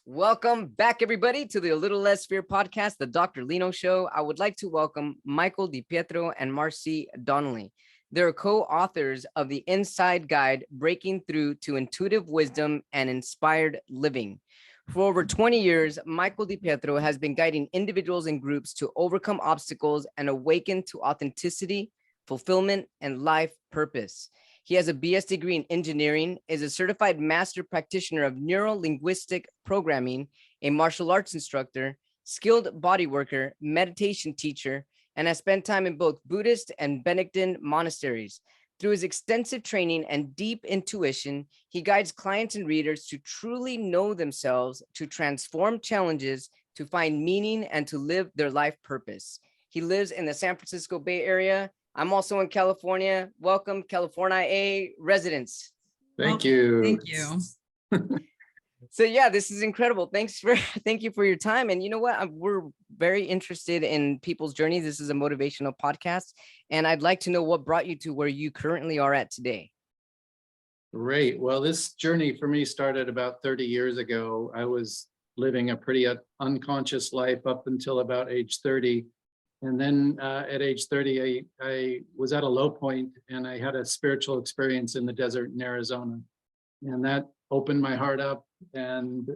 Welcome back, everybody, to the A Little Less Fear podcast, the Dr. Lino Show. I would like to welcome Michael DiPietro and Marcey Donnelly. They're co-authors of the Inside Guide, Breaking Through to Intuitive Wisdom and Inspired Living. For over 20 years, Michael DiPietro has been guiding individuals and groups to overcome obstacles and awaken to authenticity, fulfillment, and life purpose. He has a BS degree in engineering, is a certified master practitioner of Neuro Linguistic programming, a martial arts instructor, skilled bodyworker, meditation teacher, and has spent time in both Buddhist and Benedictine monasteries. Through his extensive training and deep intuition, he guides clients and readers to truly know themselves, to transform challenges, to find meaning, and to live their life purpose. He lives in the San Francisco Bay Area. I'm also in California. Welcome, California residents. Thank you. Thank you. So yeah, this is incredible. Thank you for your time. And you know what? We're very interested in people's journeys. This is a motivational podcast, and I'd like to know what brought you to where you currently are at today. Great. Well, this journey for me started about 30 years ago. I was living a pretty unconscious life up until about age 30. And then at age 30, I was at a low point and I had a spiritual experience in the desert in Arizona. And that opened my heart up. And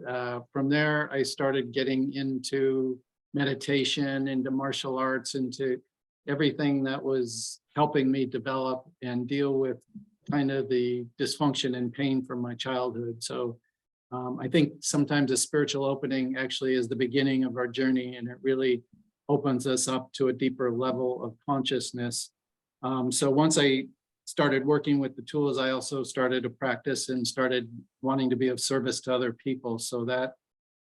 from there, I started getting into meditation, into martial arts, into everything that was helping me develop and deal with kind of the dysfunction and pain from my childhood. So I think sometimes a spiritual opening actually is the beginning of our journey, and it really opens us up to a deeper level of consciousness. So once I started working with the tools, I also started to practice and started wanting to be of service to other people. So that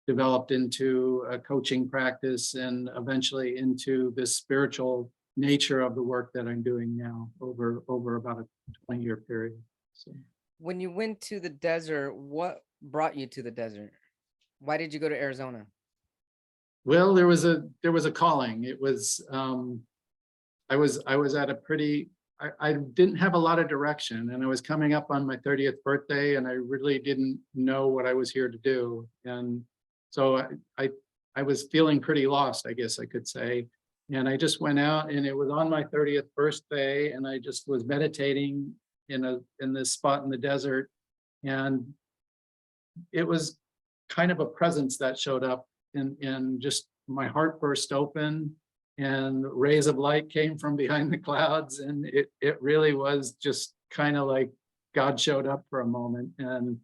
developed into a coaching practice and eventually into this spiritual nature of the work that I'm doing now over about a 20-year period. So when you went to the desert, what brought you to the desert? Why did you go to Arizona? Well, there was a calling. It was I was at a pretty, I didn't have a lot of direction, and I was coming up on my 30th birthday, and I really didn't know what I was here to do. And so I was feeling pretty lost, I guess I could say. And I just went out, and it was on my 30th birthday, and I just was meditating in this spot in the desert, and it was kind of a presence that showed up. And just my heart burst open, and rays of light came from behind the clouds, and it really was just kind of like God showed up for a moment, and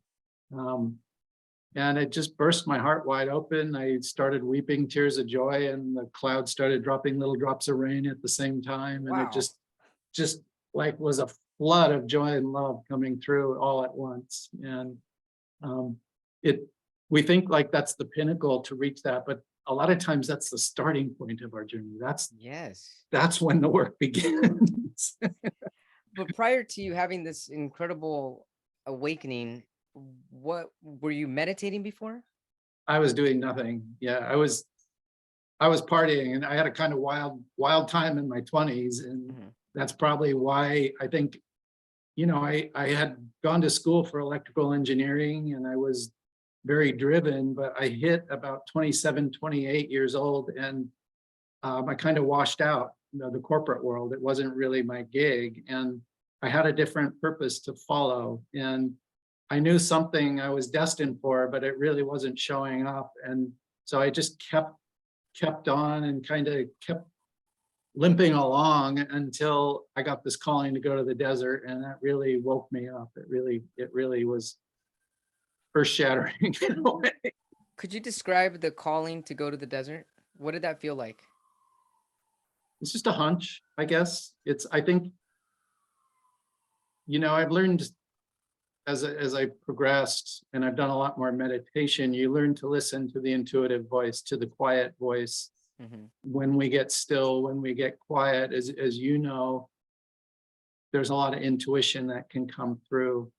it just burst my heart wide open. I started weeping tears of joy, and the clouds started dropping little drops of rain at the same time, and Wow. it just like was a flood of joy and love coming through all at once. And we think like that's the pinnacle to reach that, but a lot of times that's the starting point of our journey. That's when the work begins. But prior to you having this incredible awakening, what were you meditating before? I was doing nothing. Yeah, I was partying, and I had a kind of wild time in my 20s, and that's probably why I think, I had gone to school for electrical engineering, and I was very driven, but I hit about 27, 28 years old, and I kind of washed out the corporate world. It wasn't really my gig, and I had a different purpose to follow, and I knew something I was destined for, but it really wasn't showing up. And so I just kept on and kind of kept limping along until I got this calling to go to the desert, and that really woke me up. It really was earth-shattering in a way. Could you describe the calling to go to the desert? What did that feel like? It's just a hunch, I guess. I think, I've learned as I progressed, and I've done a lot more meditation, you learn to listen to the intuitive voice, to the quiet voice. When we get still, when we get quiet, as you know, there's a lot of intuition that can come through.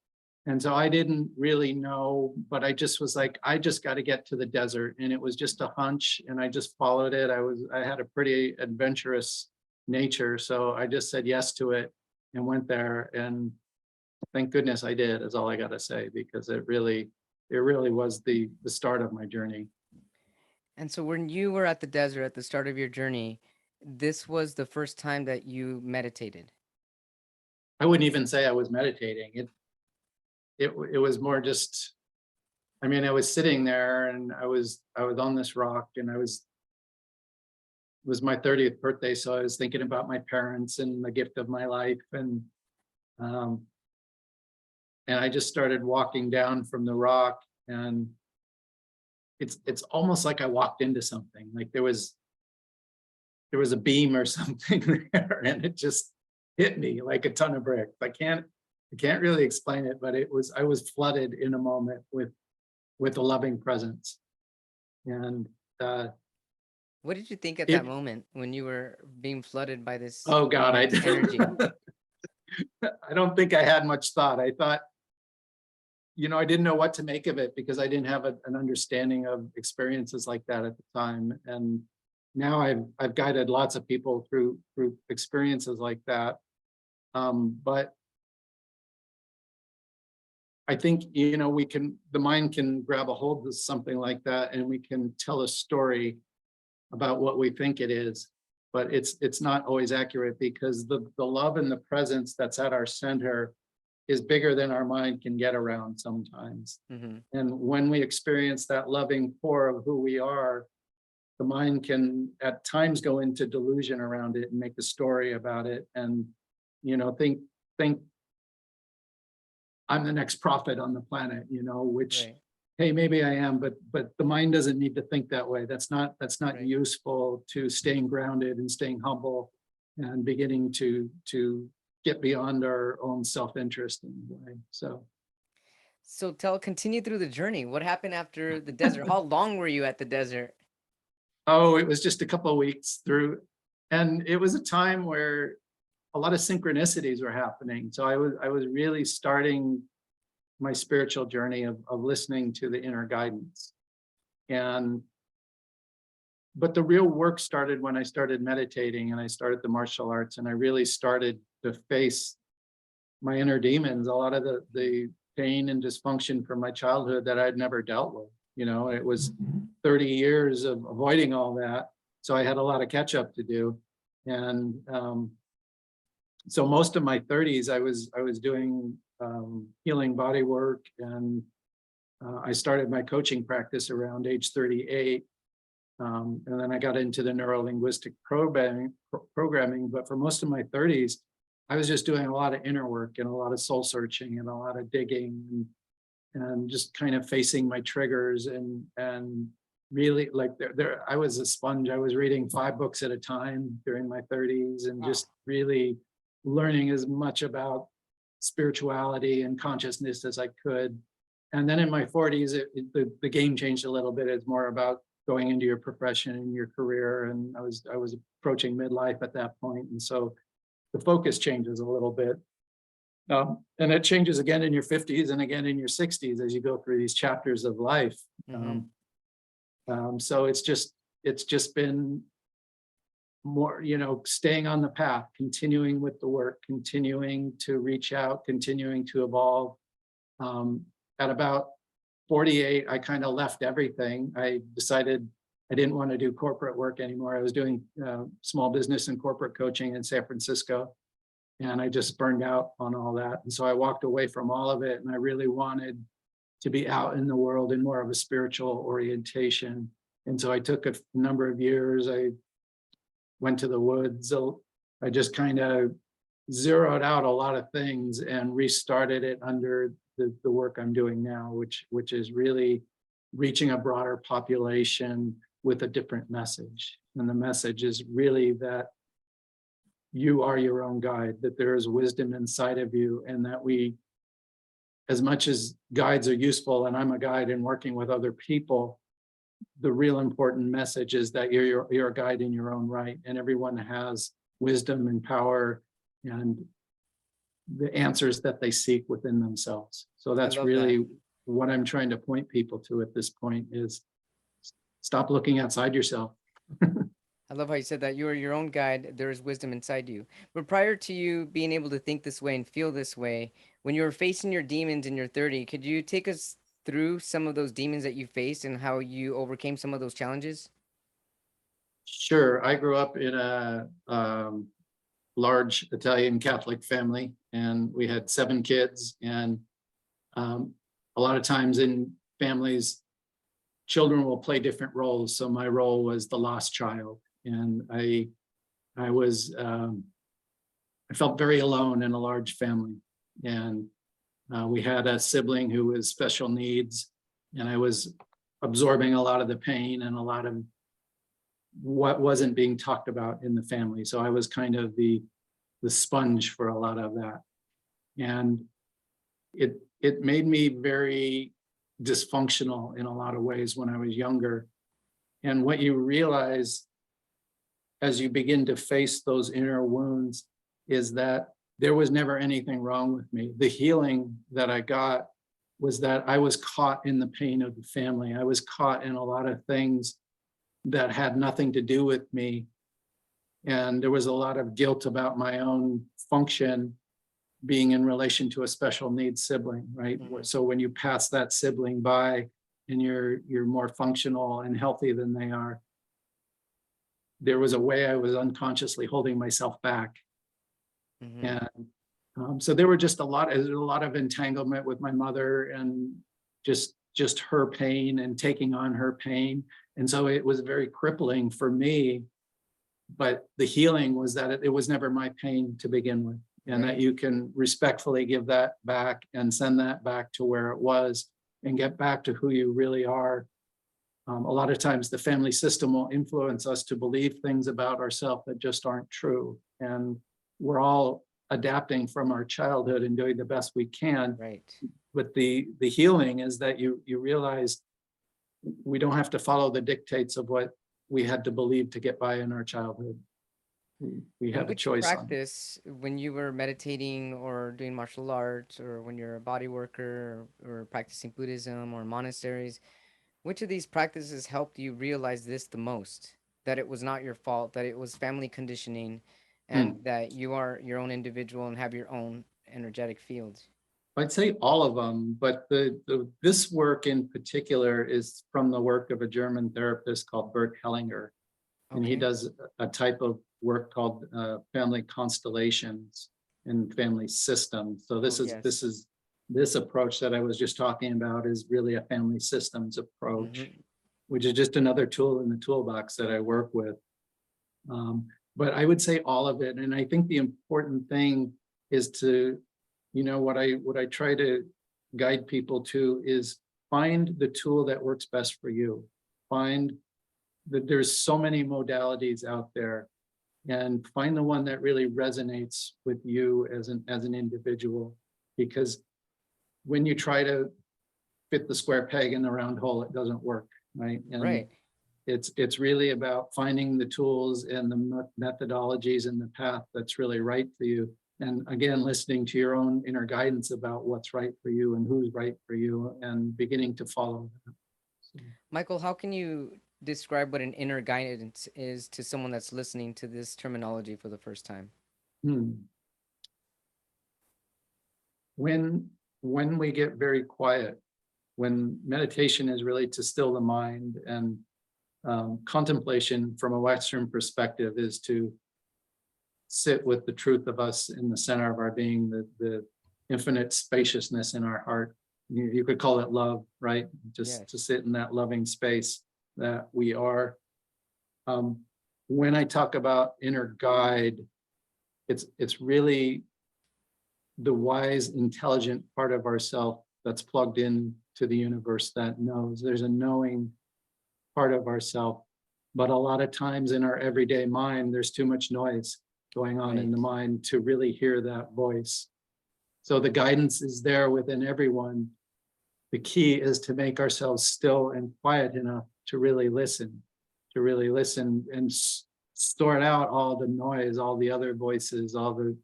And so I didn't really know, but I just was like, I just got to get to the desert. And it was just a hunch, and I just followed it. I had a pretty adventurous nature. So I just said yes to it and went there. And thank goodness I did, is all I got to say, because it really it really was the start of my journey. And so when you were at the desert at the start of your journey, this was the first time that you meditated. I wouldn't even say I was meditating. It was more just, I mean, I was sitting there and I was on this rock, and it was my 30th birthday. So I was thinking about my parents and the gift of my life. Um, and I just started walking down from the rock, and it's almost like I walked into something, like there was a beam or something there, and it just hit me like a ton of bricks. I can't really explain it, but I was flooded in a moment with a loving presence. And What did you think at that it moment when you were being flooded by this oh God, immense energy? I don't think I had much thought. I thought, I didn't know what to make of it because I didn't have an understanding of experiences like that at the time. And now I've guided lots of people through experiences like that. But I think, the mind can grab a hold of something like that, and we can tell a story about what we think it is, but it's not always accurate, because the love and the presence that's at our center is bigger than our mind can get around sometimes. Mm-hmm. And when we experience that loving core of who we are, the mind can at times go into delusion around it and make a story about it, and think I'm the next prophet on the planet, which, Right. hey, maybe I am, but the mind doesn't need to think that way. That's not Right. useful to staying grounded and staying humble and beginning to get beyond our own self-interest in a way. So Continue through the journey. What happened after the desert? How long were you at the desert? it was just a couple of weeks through, and it was a time where a lot of synchronicities were happening. So I was really starting my spiritual journey of listening to the inner guidance. But the real work started when I started meditating and I started the martial arts, and I really started to face my inner demons, a lot of the pain and dysfunction from my childhood that I'd never dealt with. It was 30 years of avoiding all that. So I had a lot of catch up to do. And so most of my 30s, I was doing healing body work, and I started my coaching practice around age 38. And then I got into the neuro linguistic programming. But for most of my 30s, I was just doing a lot of inner work and a lot of soul searching and a lot of digging and just kind of facing my triggers and really, like, I was a sponge. I was reading 5 books at a time during my 30s, and just really learning as much about spirituality and consciousness as I could. And then in my 40s, the game changed a little bit. It's more about going into your profession and your career. And I was approaching midlife at that point. And so the focus changes a little bit. And it changes again in your 50s and again in your 60s as you go through these chapters of life. Mm-hmm. So it's just been more, staying on the path, continuing with the work, continuing to reach out, continuing to evolve. At about 48, I kind of left everything. I decided I didn't want to do corporate work anymore. I was doing small business and corporate coaching in San Francisco, and I just burned out on all that. And so I walked away from all of it, and I really wanted to be out in the world in more of a spiritual orientation. And so I took a number of years. I went to the woods. So I just kind of zeroed out a lot of things and restarted it under the work I'm doing now, which is really reaching a broader population with a different message. And the message is really that you are your own guide, that there is wisdom inside of you, and that we, as much as guides are useful, and I'm a guide in working with other people, the real important message is that you're a guide in your own right, and everyone has wisdom and power and the answers that they seek within themselves. So that's really what I'm trying to point people to at this point is stop looking outside yourself. I love how you said that you are your own guide. There is wisdom inside you. But prior to you being able to think this way and feel this way, when you were facing your demons in your 30, could you take us through some of those demons that you faced and how you overcame some of those challenges? Sure. I grew up in a large Italian Catholic family, and we had 7 kids. And a lot of times in families, children will play different roles. So my role was the lost child, and I was I felt very alone in a large family, and we had a sibling who was special needs, and I was absorbing a lot of the pain and a lot of what wasn't being talked about in the family. So I was kind of the sponge for a lot of that, and it made me very dysfunctional in a lot of ways when I was younger. And what you realize as you begin to face those inner wounds is that there was never anything wrong with me. The healing that I got was that I was caught in the pain of the family. I was caught in a lot of things that had nothing to do with me. And there was a lot of guilt about my own function being in relation to a special needs sibling, right? Mhm. So when you pass that sibling by and you're more functional and healthy than they are, there was a way I was unconsciously holding myself back. Mhm. And so there were just a lot of entanglement with my mother, and just her pain and taking on her pain. And so it was very crippling for me. But the healing was that it was never my pain to begin with, and that Right. you can respectfully give that back and send that back to where it was and get back to who you really are. A lot of times the family system will influence us to believe things about ourselves that just aren't true. And we're all adapting from our childhood and doing the best we can. Right. But the healing is that you realize we don't have to follow the dictates of what we had to believe to get by in our childhood. We And have a which choice on it. practice, when you were meditating or doing martial arts, or when you're a body worker or practicing Buddhism or monasteries, which of these practices helped you realize this the most? That it was not your fault, that it was family conditioning, and Hmm. that you are your own individual and have your own energetic field. I'd say all of them, but this work in particular is from the work of a German therapist called Bert Hellinger. And he Okay. does a type of work called family constellations and family systems. So Oh, yes. this approach that I was just talking about is really a family systems approach, Mm-hmm. which is just another tool in the toolbox that I work with. But I would say all of it. And I think the important thing is to, what I try to guide people to is find the tool that works best for you. Find that there's so many modalities out there, and find the one that really resonates with you as an individual. Because when you try to fit the square peg in the round hole, it doesn't work, right? And Right. it's really about finding the tools and the methodologies and the path that's really right for you. And again, listening to your own inner guidance about what's right for you and who's right for you, and beginning to follow that. So, Michael, how can you describe what an inner guidance is to someone that's listening to this terminology for the first time? hmm. When we get very quiet, when meditation is really to still the mind, and contemplation from a Western perspective is to sit with the truth of us in the center of our being, the infinite spaciousness in our heart. You could call it love, right? Just to Yes. sit in that loving space that we are. When I talk about inner guide, it's really the wise, intelligent part of ourself that's plugged in to the universe that knows. There's a knowing part of ourself, but a lot of times in our everyday mind, there's too much noise going on in Right. the mind to really hear that voice. So the guidance is there within everyone. The key is to make ourselves still and quiet enough to really listen, and sort out all the noise, all the other voices, all the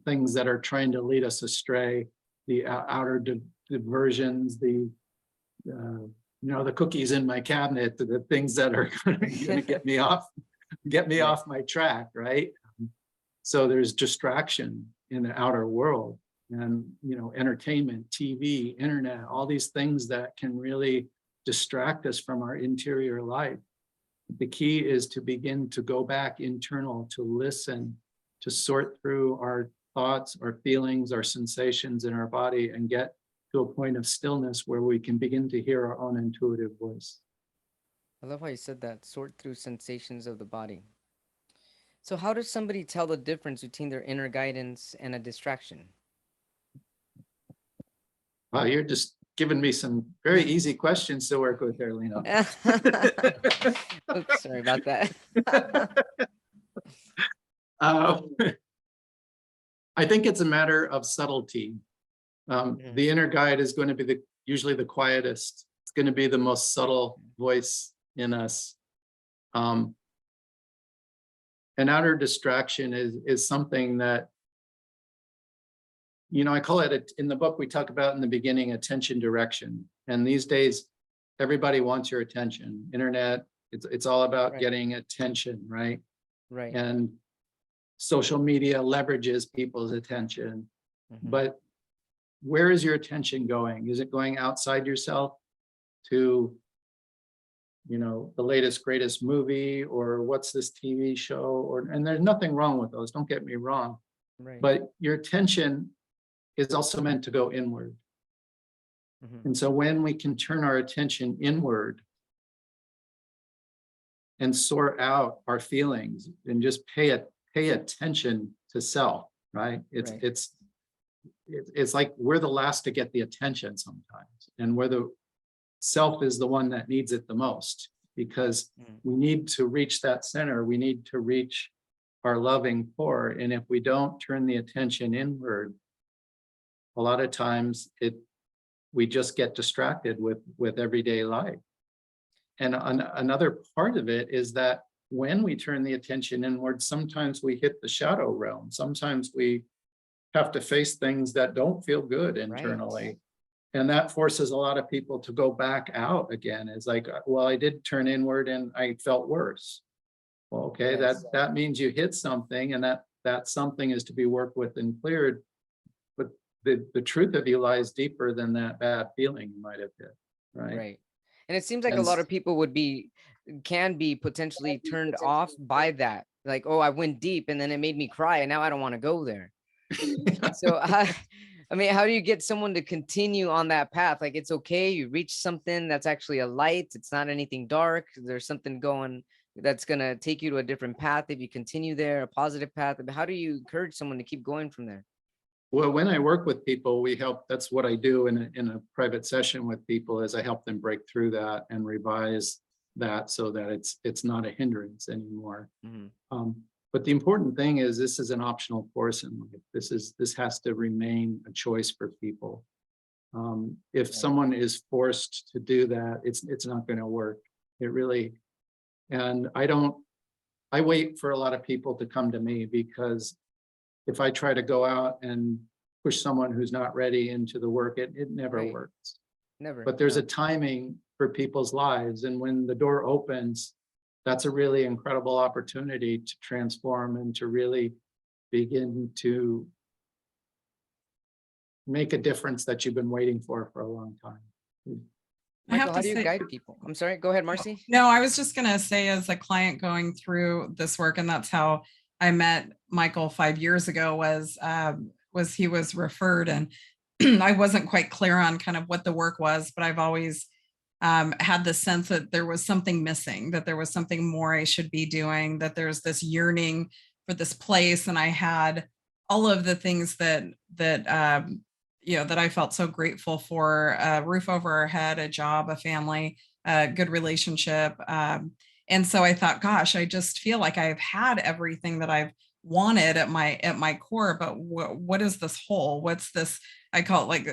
things that are trying to lead us astray, the outer diversions, the cookies in my cabinet, the things that are going to get me Right. off my track, right? So there's distraction in the outer world, and, entertainment, TV, internet, all these things that can really distract us from our interior life. The key is to begin to go back internal, to listen, to sort through our thoughts, our feelings, our sensations in our body, and get to a point of stillness where we can begin to hear our own intuitive voice. I love how you said that, sort through sensations of the body. So how does somebody tell the difference between their inner guidance and a distraction? Wow, you're just giving me some very easy questions to work with there, Lena. Oops, sorry about that. I think it's a matter of subtlety. The inner guide is going to be usually the quietest. It's going to be the most subtle voice in us. An outer distraction is something that, I call it, in the book we talk about in the beginning, attention direction. And these days, everybody wants your attention. Internet, it's all about getting attention, right? Right. And social media leverages people's attention. But where is your attention going? Is it going outside yourself to, the latest, greatest movie, or what's this TV show? And there's nothing wrong with those, don't get me wrong. Right. But your attention is also meant to go inward. And so when we can turn our attention inward and sort out our feelings and just pay attention to self, right? It's like we're the last to get the attention sometimes, and where the self is the one that needs it the most, because we need to reach that center. We need to reach our loving core. And if we don't turn the attention inward, a lot of times we just get distracted with everyday life. And another part of it is that when we turn the attention inward, sometimes we hit the shadow realm. Sometimes we have to face things that don't feel good internally. Right. And that forces a lot of people to go back out again. It's like, well, I did turn inward and I felt worse. Well, okay, yes. that means you hit something, and that something is to be worked with and cleared. But the truth of you lies deeper than that bad feeling you might have hit, right? Right. And it seems like a lot of people can be potentially turned off by that. Like, oh, I went deep and then it made me cry and now I don't want to go there. So I mean, how do you get someone to continue on that path? Like, it's okay, you reach something that's actually a light, it's not anything dark, there's something going that's going to take you to a different path if you continue there, a positive path. How do you encourage someone to keep going from there? Well, when I work with people, we help. That's what I do in a private session with people, is I help them break through that and revise that so that it's not a hindrance anymore. But the important thing is, this is an optional course in life. This has to remain a choice for people. If someone is forced to do that, it's not going to work. It really. And I wait for a lot of people to come to me, because if I try to go out and push someone who's not ready into the work, it never works. Never. But there's a timing for people's lives. And when the door opens, that's a really incredible opportunity to transform and to really begin to make a difference that you've been waiting for a long time. Michael, how do you guide people? I'm sorry, go ahead, Marcey. No, I was just going to say, as a client going through this work, and that's how I met Michael 5 years ago, was he was referred, and I wasn't quite clear on kind of what the work was, but I've always had the sense that there was something missing, that there was something more I should be doing, that there's this yearning for this place. And I had all of the things that I felt so grateful for: a roof over our head, a job, a family, a good relationship. And so I thought, gosh, I just feel like I've had everything that I've wanted at my core, but what is this hole? What's this? I call it, like,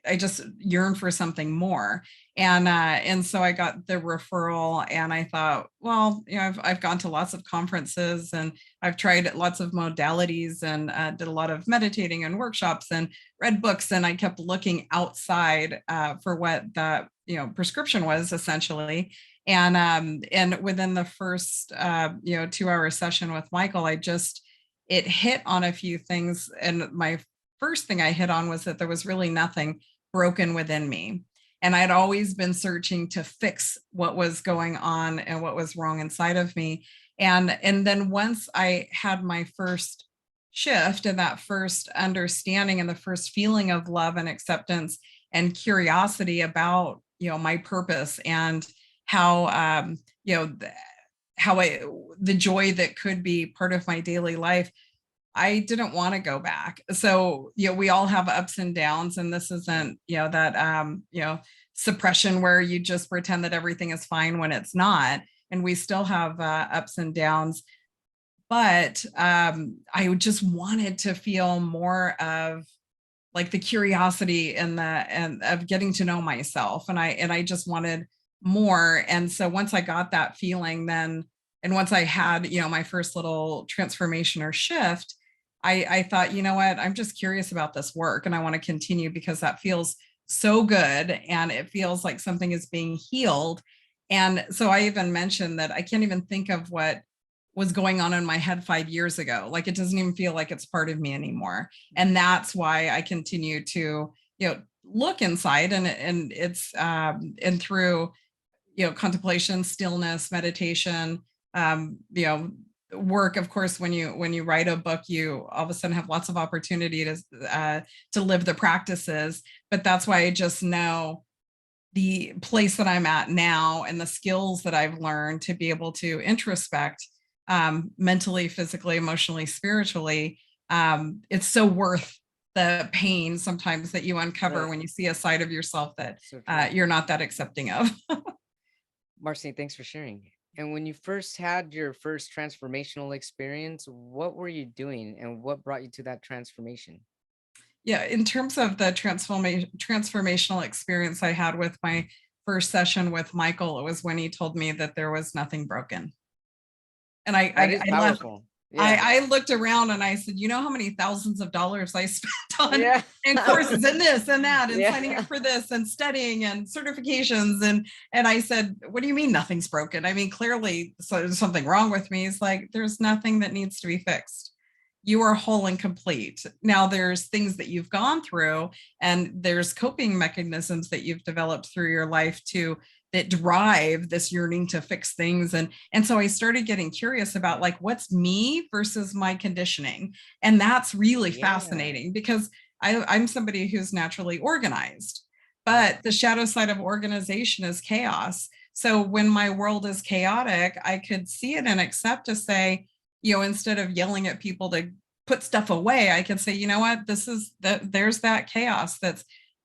I just yearn for something more. And so I got the referral, and I thought, well, I've gone to lots of conferences, and I've tried lots of modalities, and did a lot of meditating and workshops and read books. And I kept looking outside for what that, prescription was, essentially. And within the first, 2-hour session with Michael, it hit on a few things. And my first thing I hit on was that there was really nothing broken within me. And I'd always been searching to fix what was going on and what was wrong inside of me. And then once I had my first shift and that first understanding and the first feeling of love and acceptance and curiosity about, my purpose and how, the joy that could be part of my daily life, I didn't want to go back. So, we all have ups and downs, and this isn't, that, suppression where you just pretend that everything is fine when it's not. And we still have ups and downs. But I just wanted to feel more of like the curiosity and of getting to know myself. And I just wanted more. And so once I got that feeling, then, and once I had, my first little transformation or shift, I thought, you know what, I'm just curious about this work and I want to continue because that feels so good. And it feels like something is being healed. And so I even mentioned that I can't even think of what was going on in my head 5 years ago. Like, it doesn't even feel like it's part of me anymore. And that's why I continue to, look inside, and it's, and through, contemplation, stillness, meditation, work. Of course, when you write a book, you all of a sudden have lots of opportunity to live the practices. But that's why I just know the place that I'm at now and the skills that I've learned to be able to introspect, mentally, physically, emotionally, spiritually. It's so worth the pain sometimes that you uncover when you see a side of yourself that you're not that accepting of. Marcey, thanks for sharing. And when you first had your first transformational experience, what were you doing and what brought you to that transformation? Yeah, in terms of the transformational experience I had with my first session with Michael, it was when he told me that there was nothing broken. And That is left. powerful. Yeah. I looked around and I said, you know how many thousands of dollars I spent on Yeah. and courses and this and that and Yeah. signing up for this and studying and certifications. And I said, what do you mean nothing's broken? I mean, clearly there's something wrong with me. It's like, there's nothing that needs to be fixed. You are whole and complete. Now there's things that you've gone through and there's coping mechanisms that you've developed through your life that drive this yearning to fix things. And so I started getting curious about like, what's me versus my conditioning. And that's really fascinating because I'm somebody who's naturally organized, but the shadow side of organization is chaos. So when my world is chaotic, I could see it and accept to say, instead of yelling at people to put stuff away, I can say, you know what, there's that chaos that's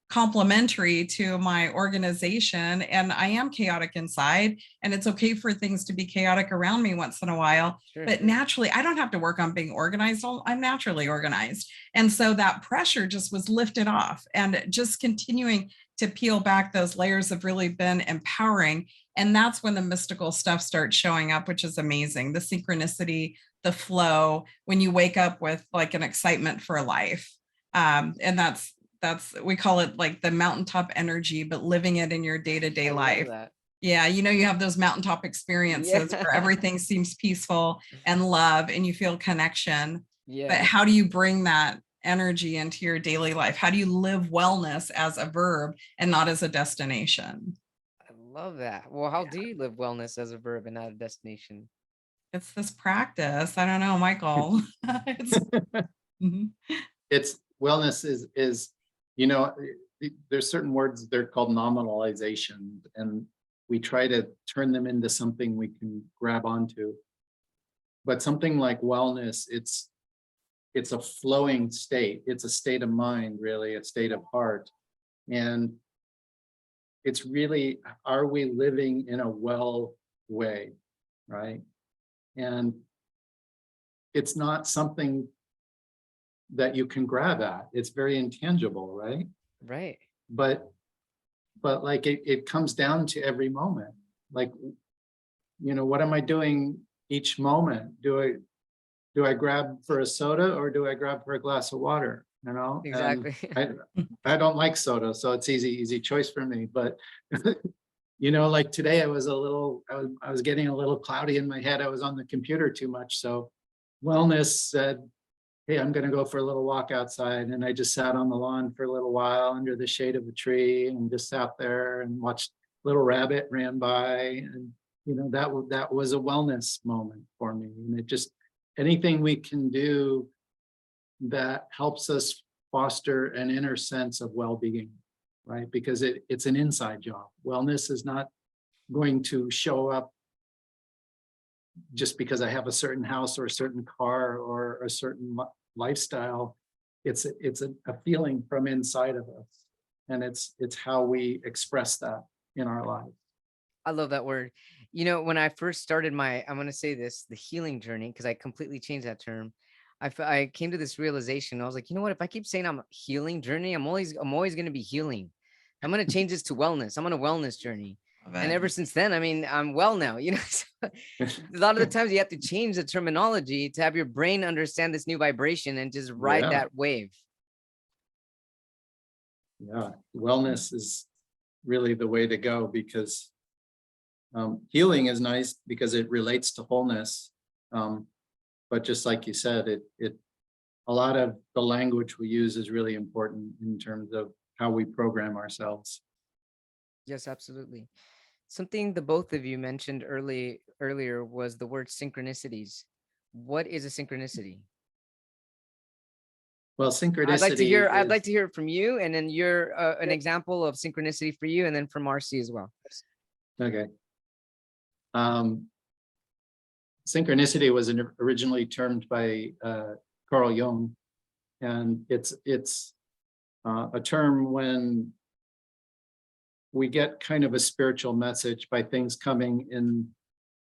complementary to my organization, and I am chaotic inside, and it's okay for things to be chaotic around me once in a while. Sure. But naturally, I don't have to work on being organized. I'm naturally organized. And so that pressure just was lifted off, and just continuing to peel back those layers have really been empowering. And that's when the mystical stuff starts showing up, which is amazing. The synchronicity, the flow, when you wake up with like an excitement for life. And that's, we call it like the mountaintop energy, but living it in your day-to-day life. Yeah. You have those mountaintop experiences where everything seems peaceful and love and you feel connection. Yeah. But how do you bring that energy into your daily life? How do you live wellness as a verb and not as a destination? I love that. Well, how do you live wellness as a verb and not a destination? It's this practice. I don't know, Michael. It's wellness is there's certain words, they're called nominalization, and we try to turn them into something we can grab onto. But something like wellness, it's a flowing state. It's a state of mind, really, a state of heart. And it's really, are we living in a well way, right? And it's not something that you can grab at. It's very intangible, right? Right. But like it comes down to every moment. Like, what am I doing each moment? Do I grab for a soda or do I grab for a glass of water? Exactly. I don't like soda, so it's easy choice for me. But like today I was getting a little cloudy in my head. I was on the computer too much. So wellness said, hey, I'm going to go for a little walk outside. And I just sat on the lawn for a little while under the shade of a tree and just sat there and watched little rabbit ran by. And, that was a wellness moment for me. And it just, anything we can do that helps us foster an inner sense of well-being, right? Because it's an inside job. Wellness is not going to show up just because I have a certain house or a certain car or a certain lifestyle. It's a feeling from inside of us, and it's how we express that in our lives. I love that word. When I first started I'm going to say this, the healing journey, because I completely changed that term. I came to this realization. I was like, you know what? If I keep saying I'm a healing journey, I'm always going to be healing. I'm going to change this to wellness. I'm on a wellness journey. And ever since then, I mean, I'm well now, so a lot of the times you have to change the terminology to have your brain understand this new vibration and just ride that wave. Yeah, wellness is really the way to go, because healing is nice because it relates to wholeness. But just like you said, a lot of the language we use is really important in terms of how we program ourselves. Yes, absolutely. Something the both of you mentioned earlier was the word synchronicities. What is a synchronicity? Well, synchronicity. I'd like to hear it from you, and then you're an example of synchronicity for you, and then from Marcey as well. Okay. Synchronicity was originally termed by Carl Jung, and it's a term when we get kind of a spiritual message by things coming in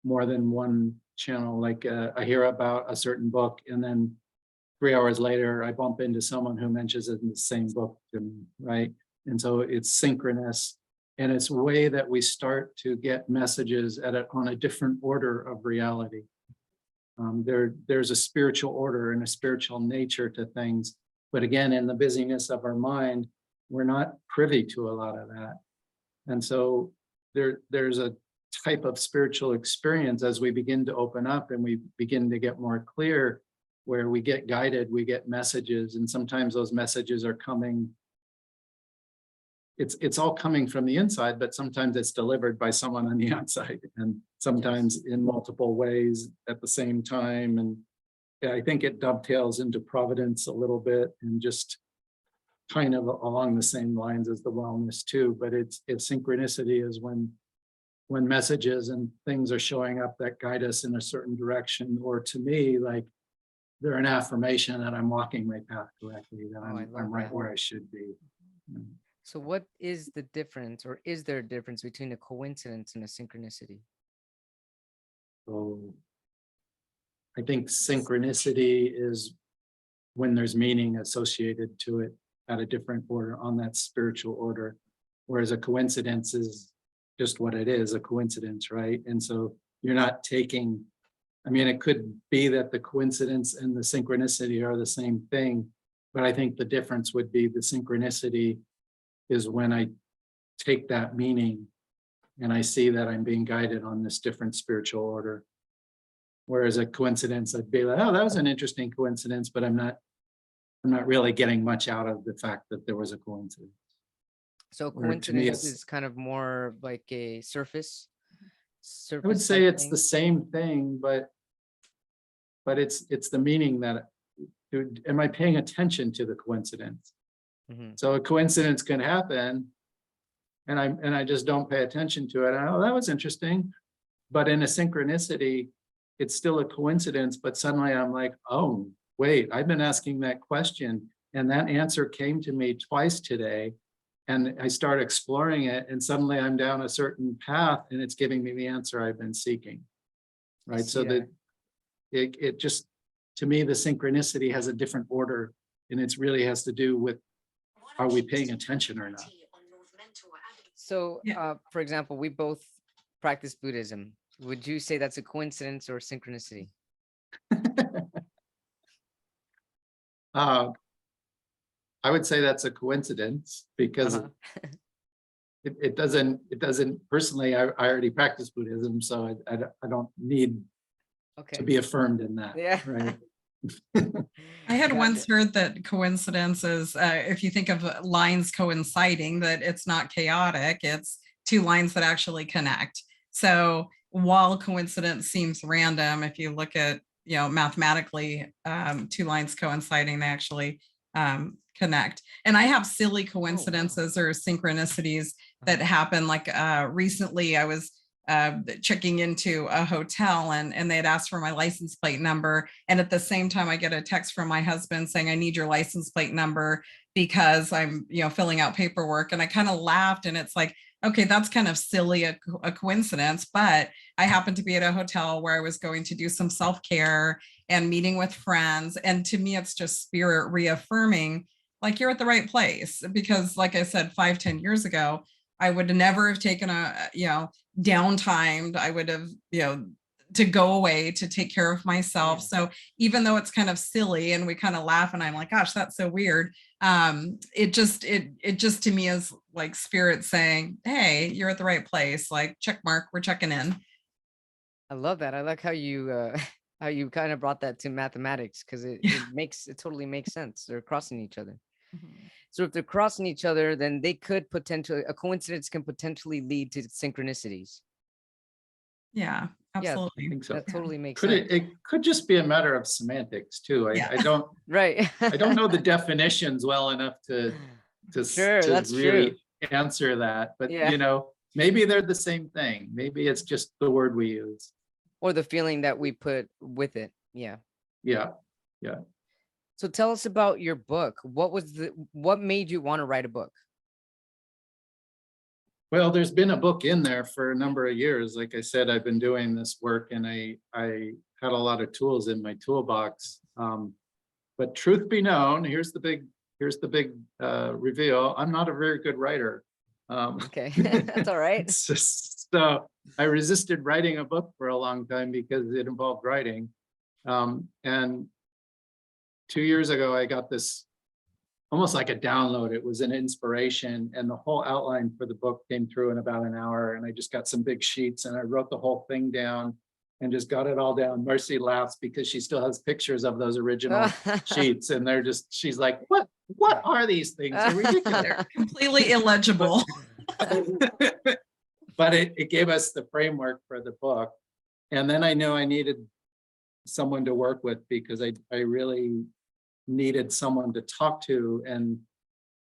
more than one channel. Like I hear about a certain book, and then 3 hours later, I bump into someone who mentions it in the same book to me, right? And so it's synchronous, and it's a way that we start to get messages on a different order of reality. There's a spiritual order and a spiritual nature to things, but again, in the busyness of our mind, we're not privy to a lot of that. And so there's a type of spiritual experience as we begin to open up and we begin to get more clear, where we get guided, we get messages, and sometimes those messages are coming. It's all coming from the inside, but sometimes it's delivered by someone on the outside, and sometimes in multiple ways at the same time. And I think it dovetails into providence a little bit, and just kind of along the same lines as the wellness too. But it's synchronicity is when messages and things are showing up that guide us in a certain direction, or to me, like they're an affirmation that I'm walking my path correctly, that I'm right where I should be. So what is the difference, or is there a difference between a coincidence and a synchronicity? So I think synchronicity is when there's meaning associated to it at a different order, on that spiritual order, whereas a coincidence is just what it is, a coincidence, right? And so you're not taking, I mean, it could be that the coincidence and the synchronicity are the same thing, but I think the difference would be the synchronicity is when I take that meaning and I see that I'm being guided on this different spiritual order. Whereas a coincidence, I'd be like, oh, that was an interesting coincidence, but I'm not really getting much out of the fact that there was a coincidence. So coincidence is kind of more like a surface. I would say it's the same thing, but it's the meaning that, am I paying attention to the coincidence? Mm-hmm. So a coincidence can happen, and I just don't pay attention to it. Oh, that was interesting. But in a synchronicity, it's still a coincidence, but suddenly I'm like, oh, wait, I've been asking that question, and that answer came to me twice today. And I start exploring it, and suddenly I'm down a certain path, and it's giving me the answer I've been seeking. Right. So that it just, to me, the synchronicity has a different order, and it really has to do with, are we paying attention or not? So, for example, we both practice Buddhism. Would you say that's a coincidence or synchronicity? I would say that's a coincidence, because it doesn't personally, I already practice Buddhism, so I don't need to be affirmed in that. Yeah. Right. I had Gotcha. once heard that coincidence is, if you think of lines coinciding, that it's not chaotic, it's two lines that actually connect. So while coincidence seems random, if you look at, mathematically, two lines coinciding, they actually connect. And I have silly coincidences or synchronicities that happen. Like recently I was checking into a hotel and they had asked for my license plate number. And at the same time, I get a text from my husband saying, I need your license plate number because I'm, filling out paperwork. And I kind of laughed, and it's like, okay, that's kind of silly, a coincidence, but I happened to be at a hotel where I was going to do some self-care and meeting with friends. And to me, it's just spirit reaffirming, like, you're at the right place. Because like I said, 5-10 years ago, I would never have taken a, downtime. I would have, to go away to take care of myself. So even though it's kind of silly and we kind of laugh and I'm like, gosh, that's so weird. It just to me is like spirit saying, hey, you're at the right place. Like, check mark, we're checking in. I love that. I like how you how you kind of brought that to mathematics, because it totally makes sense. They're crossing each other. So if they're crossing each other, then they could potentially, a coincidence can potentially lead to synchronicities. Yeah, absolutely. I think so. That totally makes Could sense. it could just be a matter of semantics too. I don't Right. I don't know the definitions well enough to Sure, that's really true. answer that, but Yeah. maybe they're the same thing. Maybe it's just the word we use. Or the feeling that we put with it. Yeah. Yeah. So tell us about your book. What made you want to write a book? Well, there's been a book in there for a number of years. Like I said, I've been doing this work and I had a lot of tools in my toolbox. But truth be known, here's the big reveal. I'm not a very good writer. Okay, that's all right. So I resisted writing a book for a long time because it involved writing. And 2 years ago, I got this almost like a download. It was an inspiration, and the whole outline for the book came through in about an hour. And I just got some big sheets and I wrote the whole thing down and just got it all down. Marcey laughs because she still has pictures of those original sheets, and she's like, what are these things? They're ridiculous. They're completely illegible. But it gave us the framework for the book. And then I knew I needed someone to work with, because I really needed someone to talk to. And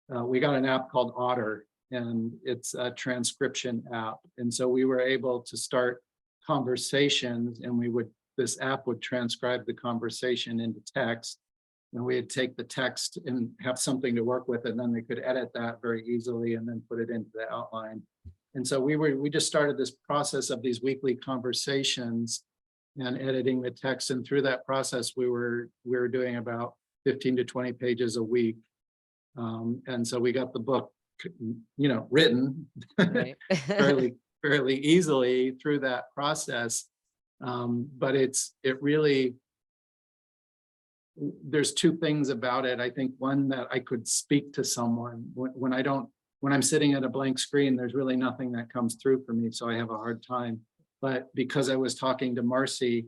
we got an app called Otter, and it's a transcription app. And so we were able to start conversations, and this app would transcribe the conversation into text. And we'd take the text and have something to work with, and then they could edit that very easily and then put it into the outline. And so we just started this process of these weekly conversations and editing the text. And through that process, we were doing about 15 to 20 pages a week. And so we got the book, written Right. fairly easily through that process. But there's two things about it. I think one, that I could speak to someone when I'm sitting at a blank screen, there's really nothing that comes through for me. So I have a hard time. But because I was talking to Marcey,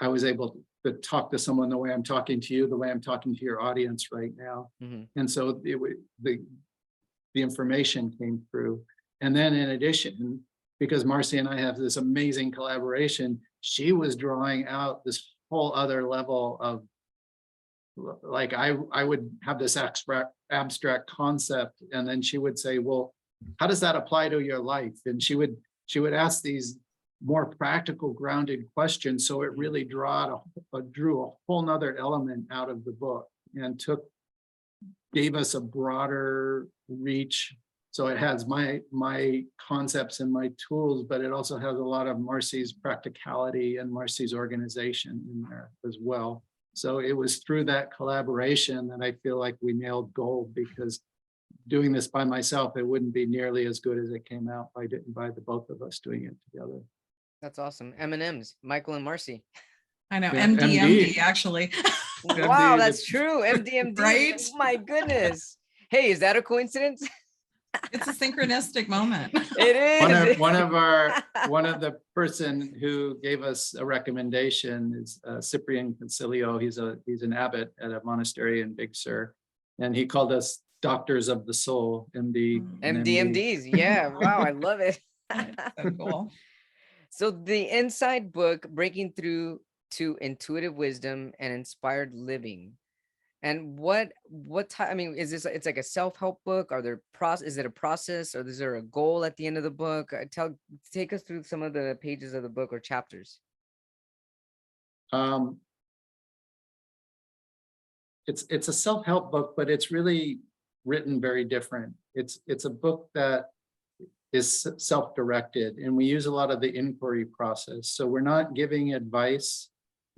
I was able to talk to someone the way I'm talking to you, the way I'm talking to your audience right now. And so the information came through. And then in addition, because Marcey and I have this amazing collaboration, she was drawing out this whole other level of, like, I would have this abstract concept, and then she would say, well, how does that apply to your life? And she would ask these more practical, grounded questions. So it really drew a whole nother element out of the book, and gave us a broader reach. So it has my concepts and my tools, but it also has a lot of Marcey's practicality and Marcey's organization in there as well. So it was through that collaboration that I feel like we nailed gold, because doing this by myself, it wouldn't be nearly as good as it came out by the both of us doing it together. That's awesome. M&Ms, Michael and Marcey. I know, Yeah, MD, actually. Wow, that's true. MDMD. Right? My goodness. Hey, is that a coincidence? It's a synchronistic moment. It is. One of the person who gave us a recommendation is Cyprian Concilio. He's an abbot at a monastery in Big Sur, and he called us doctors of the soul, MD. and MDMDs. Yeah. Wow. I love it. So cool. So the inside book, Breaking Through to Intuitive Wisdom and Inspired Living. And what type, I mean, is this, it's like a self-help book? Are there is it a process, or is there a goal at the end of the book? Take us through some of the pages of the book or chapters. It's a self-help book, but it's really written very different. It's a book that is self-directed, and we use a lot of the inquiry process. So we're not giving advice.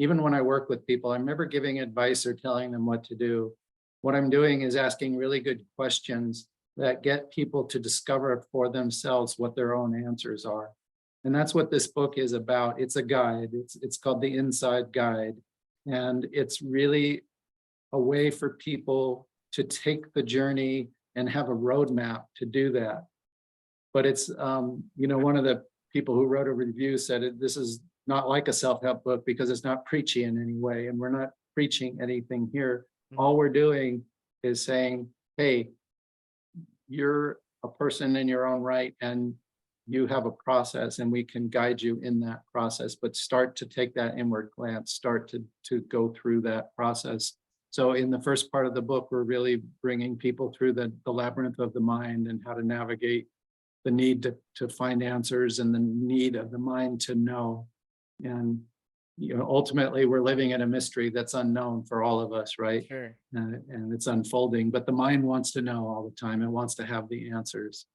Even when I work with people, I'm never giving advice or telling them what to do. What I'm doing is asking really good questions that get people to discover for themselves what their own answers are. And that's what this book is about. It's a guide. It's called the Inside Guide. And it's really a way for people to take the journey and have a roadmap to do that. But it's, one of the people who wrote a review said this is not like a self-help book because it's not preachy in any way. And we're not preaching anything here. All we're doing is saying, hey, you're a person in your own right, and you have a process, and we can guide you in that process, but start to take that inward glance, start to go through that process. So in the first part of the book, we're really bringing people through the labyrinth of the mind and how to navigate the need to find answers and the need of the mind to know. And ultimately, we're living in a mystery that's unknown for all of us, right? Sure. And it's unfolding, but the mind wants to know all the time. It wants to have the answers.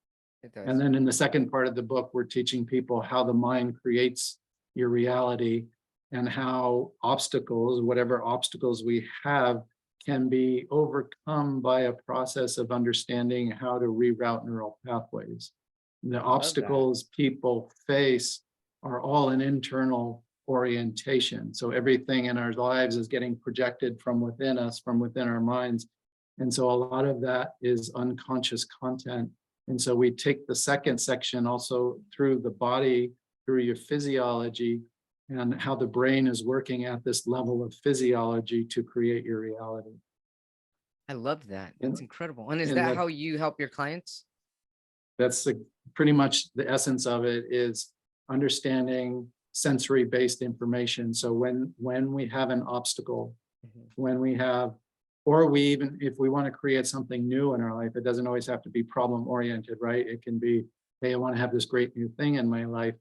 It does. And then in the second part of the book, we're teaching people how the mind creates your reality, and how obstacles, whatever obstacles we have, can be overcome by a process of understanding how to reroute neural pathways. The obstacles people face are all an internal orientation. So everything in our lives is getting projected from within us, from within our minds. And so a lot of that is unconscious content. And so we take the second section also through the body, through your physiology, and how the brain is working at this level of physiology to create your reality. I love that. That's incredible. And is and that that- how you help your clients? That's pretty much the essence of it, is understanding sensory-based information. So when we have an obstacle, when we have, or we even, if we want to create something new in our life, it doesn't always have to be problem-oriented, right? It can be, hey, I want to have this great new thing in my life.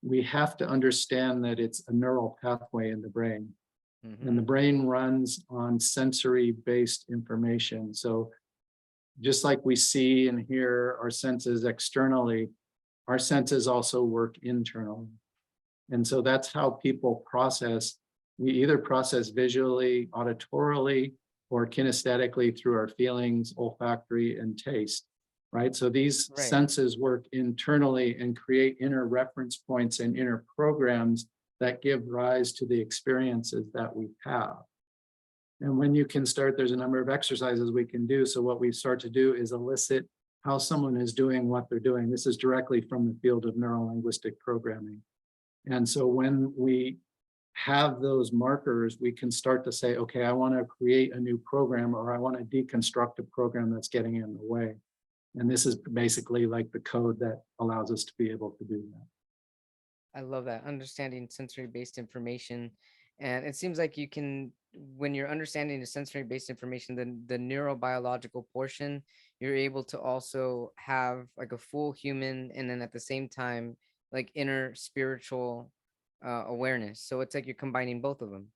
We have to understand that it's a neural pathway in the brain. And the brain runs on sensory-based information. So just like we see and hear our senses externally, our senses also work internally. And so that's how people process. We either process visually, auditorily, or kinesthetically through our feelings, olfactory, and taste, right? So these senses work internally and create inner reference points and inner programs that give rise to the experiences that we have. And when you can start, there's a number of exercises we can do. So what we start to do is elicit how someone is doing what they're doing. This is directly from the field of neuro-linguistic programming. And so when we have those markers, we can start to say, okay, I want to create a new program, or I want to deconstruct a program that's getting in the way. And this is basically like the code that allows us to be able to do that. I love that, understanding sensory-based information. And it seems like you can, when you're understanding the sensory-based information, then the neurobiological portion, you're able to also have like a full human, and then at the same time, like inner spiritual awareness. So it's like you're combining both of them.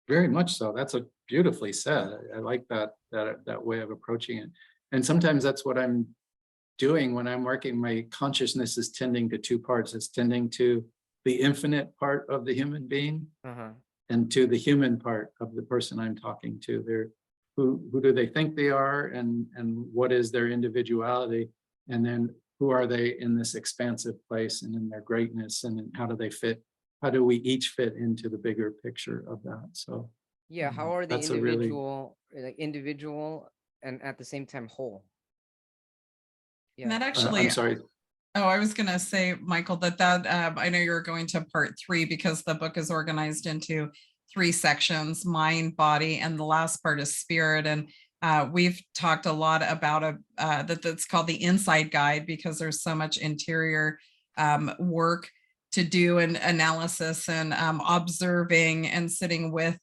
Very much so. That's a beautifully said. I like that way of approaching it. And sometimes that's what I'm doing when I'm working. My consciousness is tending to two parts. It's tending to the infinite part of the human being and to the human part of the person I'm talking to. They're who do they think they are, and what is their individuality, and then who are they in this expansive place and in their greatness, and how do they fit? How do we each fit into the bigger picture of that? So yeah, how are the that's individual and at the same time whole? And that Yeah. actually, I'm sorry. oh, I was going to say, Michael, that I know you're going to part 3 because the book is organized into 3 sections: mind, body, and the last part is spirit. And we've talked a lot about that's called the inside guide, because there's so much interior work to do, and analysis, and observing and sitting with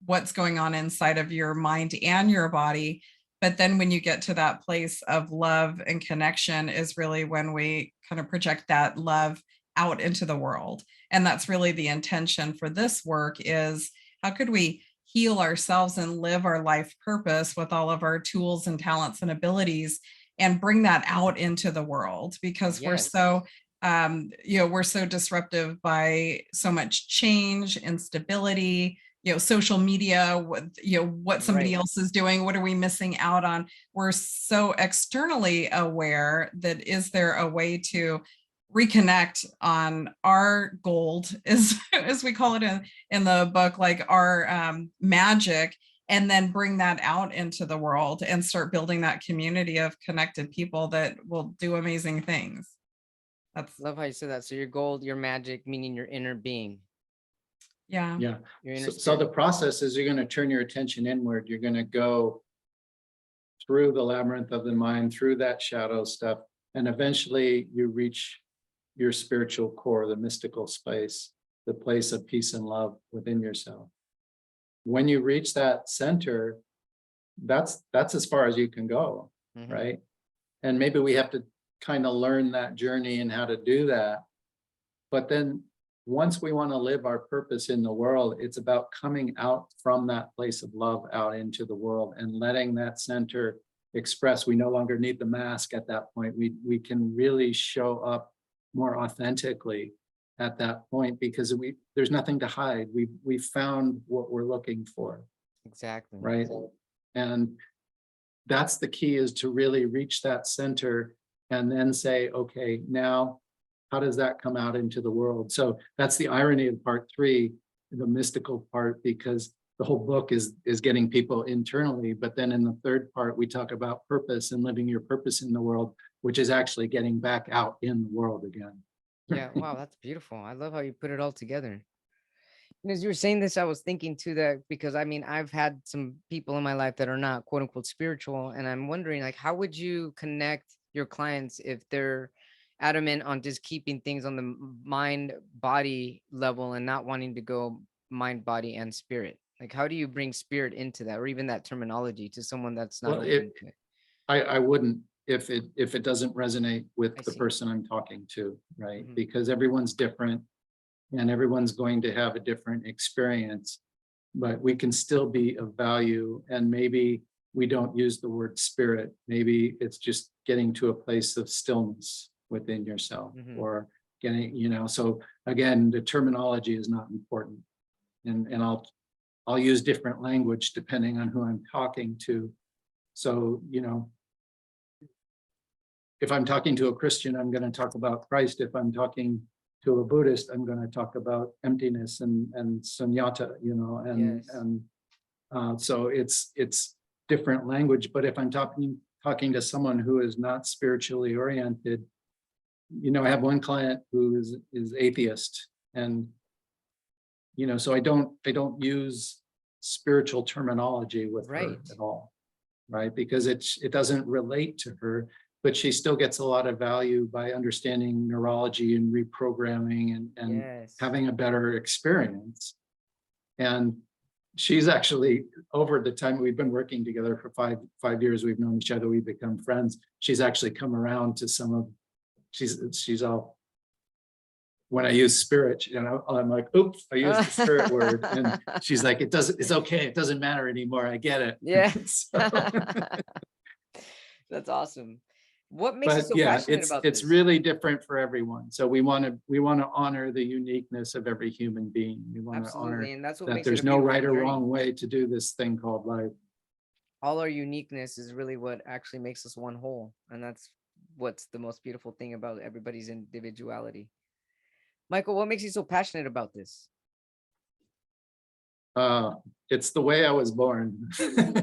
what's going on inside of your mind and your body. But then when you get to that place of love and connection is really when we kind of project that love out into the world. And that's really the intention for this work, is how could we heal ourselves and live our life purpose with all of our tools and talents and abilities, and bring that out into the world, because we're Yes. so we're so disruptive by so much change, instability, social media, what somebody Right. else is doing, what are we missing out on? We're so externally aware that, is there a way to reconnect on our gold, as we call it in the book, like our magic, and then bring that out into the world and start building that community of connected people that will do amazing things. That's, Love how you said that. So your gold, your magic, meaning your inner being, yeah. Yeah. your inner So the spirit. process is, you're going to turn your attention inward. You're going to go through the labyrinth of the mind, through that shadow stuff, and eventually you reach your spiritual core, the mystical space, the place of peace and love within yourself. When you reach that center, that's as far as you can go, Mhm. right? And maybe we have to kind of learn that journey and how to do that. But then once we want to live our purpose in the world, it's about coming out from that place of love out into the world and letting that center express. We no longer need the mask at that point. We can really show up more authentically at that point, because there's nothing to hide. We found what we're looking for, Exactly. right? And that's the key, is to really reach that center and then say, okay, now how does that come out into the world? So that's the irony of part 3, the mystical part, because the whole book is getting people internally. But then in the third part, we talk about purpose and living your purpose in the world, which is actually getting back out in the world again. Yeah. Wow, that's beautiful. I love how you put it all together. And as you were saying this, I was thinking too that, because I mean, I've had some people in my life that are not quote unquote spiritual, and I'm wondering, like, how would you connect your clients if they're adamant on just keeping things on the mind body level and not wanting to go mind, body, and spirit? Like, how do you bring spirit into that, or even that terminology, to someone that's not Well, open to it? I wouldn't, if it doesn't resonate with I the see. person I'm talking to, right? Mhm. Because everyone's different and everyone's going to have a different experience, but we can still be of value. And maybe we don't use the word spirit. Maybe it's just getting to a place of stillness within yourself, Mhm. or getting, so again, the terminology is not important. And I'll use different language depending on who I'm talking to. So, if I'm talking to a Christian, I'm going to talk about Christ. If I'm talking to a Buddhist, I'm going to talk about emptiness and sunyata, Yes. so it's different language. But if I'm talking to someone who is not spiritually oriented, I have one client who is atheist, and so I don't use spiritual terminology with her Right. at all, right? Because it doesn't relate to her, but she still gets a lot of value by understanding neurology and reprogramming and Yes. having a better experience. And she's actually, over the time we've been working together for five years, we've known each other, we've become friends. She's actually come around to some of, she's all, when I use spirit, I'm like, oops, I used the spirit word. And she's like, it's okay. It doesn't matter anymore. I get it. Yeah. So, That's awesome. What makes you but so yeah, passionate about it's this? really different for everyone. So we want to honor the uniqueness of every human being. We want to Absolutely. honor And that's what that makes it there's a no beautiful right or journey. wrong way to do this thing called life. All our uniqueness is really what actually makes us one whole. And that's what's the most beautiful thing about everybody's individuality. Michael, what makes you so passionate about this? It's the way I was born.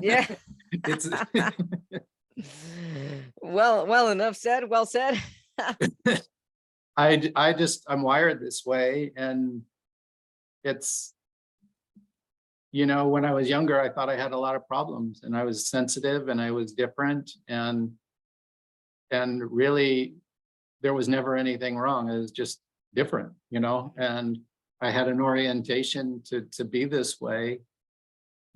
Yeah. It's Well enough said. Well said. I'm wired this way, and it's, when I was younger, I thought I had a lot of problems, and I was sensitive and I was different, and really there was never anything wrong. It was just different, and I had an orientation to be this way,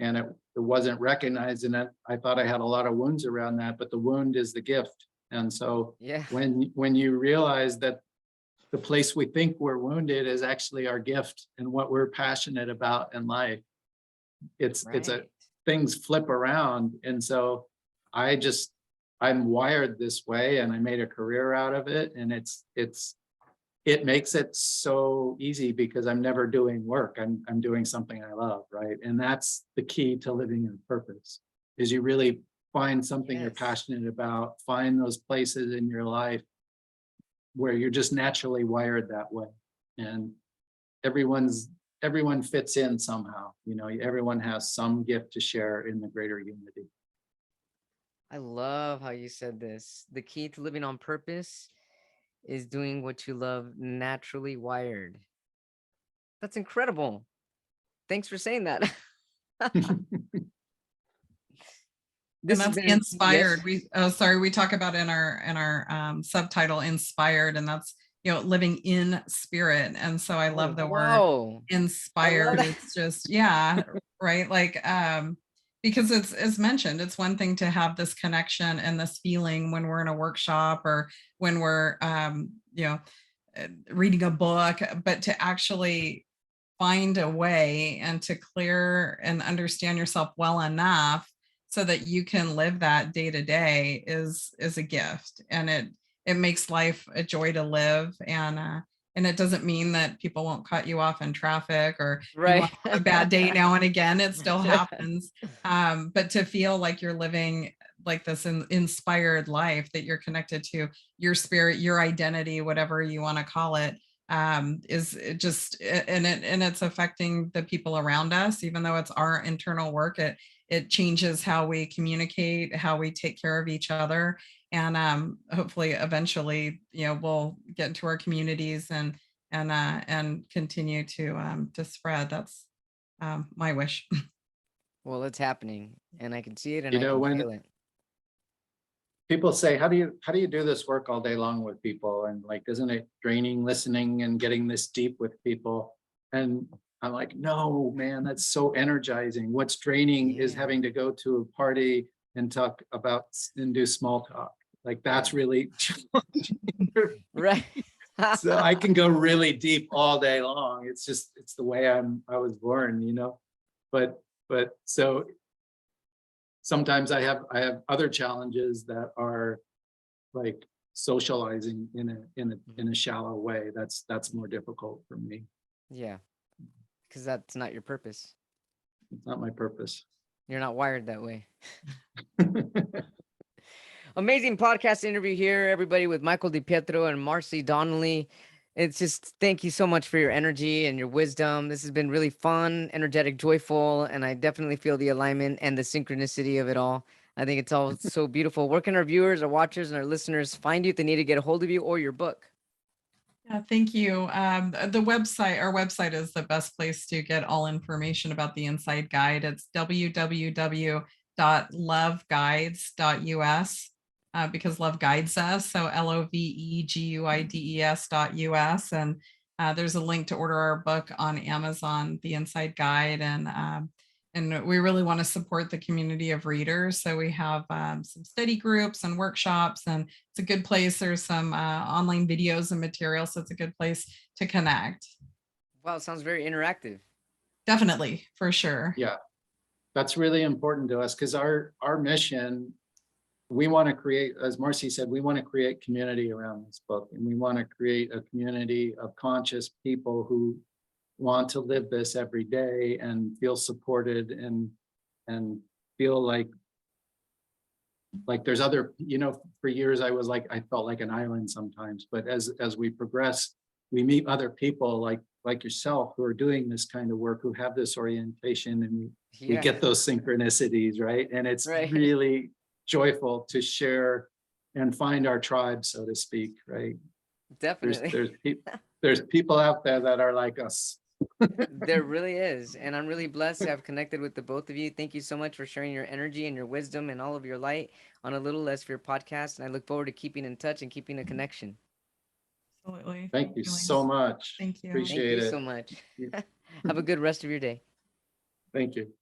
and it wasn't recognized, and I thought I had a lot of wounds around that, but the wound is the gift. And so Yeah. when you realize that the place we think we're wounded is actually our gift and what we're passionate about in life, it's Right. things flip around. And so I'm wired this way, and I made a career out of it, and it makes it so easy because I'm never doing work. I'm doing something I love, right? And that's the key to living in purpose, is you really find something you're Yes. passionate about, find those places in your life where you're just naturally wired that way. And everyone fits in somehow, everyone has some gift to share in the greater unity. I love how you said this. The key to living on purpose is doing what you love, naturally wired. That's incredible. Thanks for saying that. And This has that's the been, inspired. yes. We talk about in our subtitle inspired, and that's living in spirit. And so I love the word Whoa. I love inspired. that. It's just, yeah, right. Like because it's, as mentioned, it's one thing to have this connection and this feeling when we're in a workshop or when we're reading a book, but to actually find a way and to clear and understand yourself well enough so that you can live that day to day is a gift, and it makes life a joy to live. And it doesn't mean that people won't cut you off in traffic, or you Right. won't have a bad day now and again. It still happens. But to feel like you're living like this inspired life, that you're connected to your spirit, your identity, whatever you want to call it, is it just, and it's affecting the people around us. Even though it's our internal work, it changes how we communicate, how we take care of each other. And hopefully eventually, we'll get into our communities and continue to spread. That's my wish. Well, it's happening, and I can see it and You I know, can when feel it. people say, how do you do this work all day long with people? And like, isn't it draining listening and getting this deep with people? And I'm like, no, man, that's so energizing. What's draining is Yeah. having to go to a party and talk about and do small talk. Like, that's really challenging. Right. So I can go really deep all day long. It's the way I was born, but so sometimes I have other challenges that are like socializing in a shallow way. That's more difficult for me. Yeah. Because that's not your purpose. It's not my purpose. You're not wired that way. Amazing podcast interview here, everybody, with Michael DiPietro and Marcey Donnelly. It's just, thank you so much for your energy and your wisdom. This has been really fun, energetic, joyful, and I definitely feel the alignment and the synchronicity of it all. I think it's all so beautiful. Where can our viewers, our watchers, and our listeners find you if they need to get a hold of you or your book? Yeah, thank you. Our website is the best place to get all information about the Inside Guide. It's www.loveguides.us, because love guides us. So LOVEGUIDES.us. And there's a link to order our book on Amazon, The Inside Guide. And we really want to support the community of readers. So we have some study groups and workshops, and it's a good place. There's some online videos and materials. So it's a good place to connect. Wow, it sounds very interactive. Definitely, for sure. Yeah, that's really important to us, because our mission, we want to create, as Marcey said, we want to create community around this book, and we want to create a community of conscious people who want to live this every day and feel supported and feel like there's other, for years I felt like an island sometimes, but as we progress, we meet other people like yourself who are doing this kind of work, who have this orientation, and we get those synchronicities, right? And it's Right. really, joyful to share and find our tribe, so to speak, right? Definitely. There's people out there that are like us. There really is. And I'm really blessed to have connected with the both of you. Thank you so much for sharing your energy and your wisdom and all of your light on A Little Less Fear podcast. And I look forward to keeping in touch and keeping a connection. Absolutely. Thank you Lance. so much. Thank you. Thank Appreciate you it. so much. Have a good rest of your day. Thank you.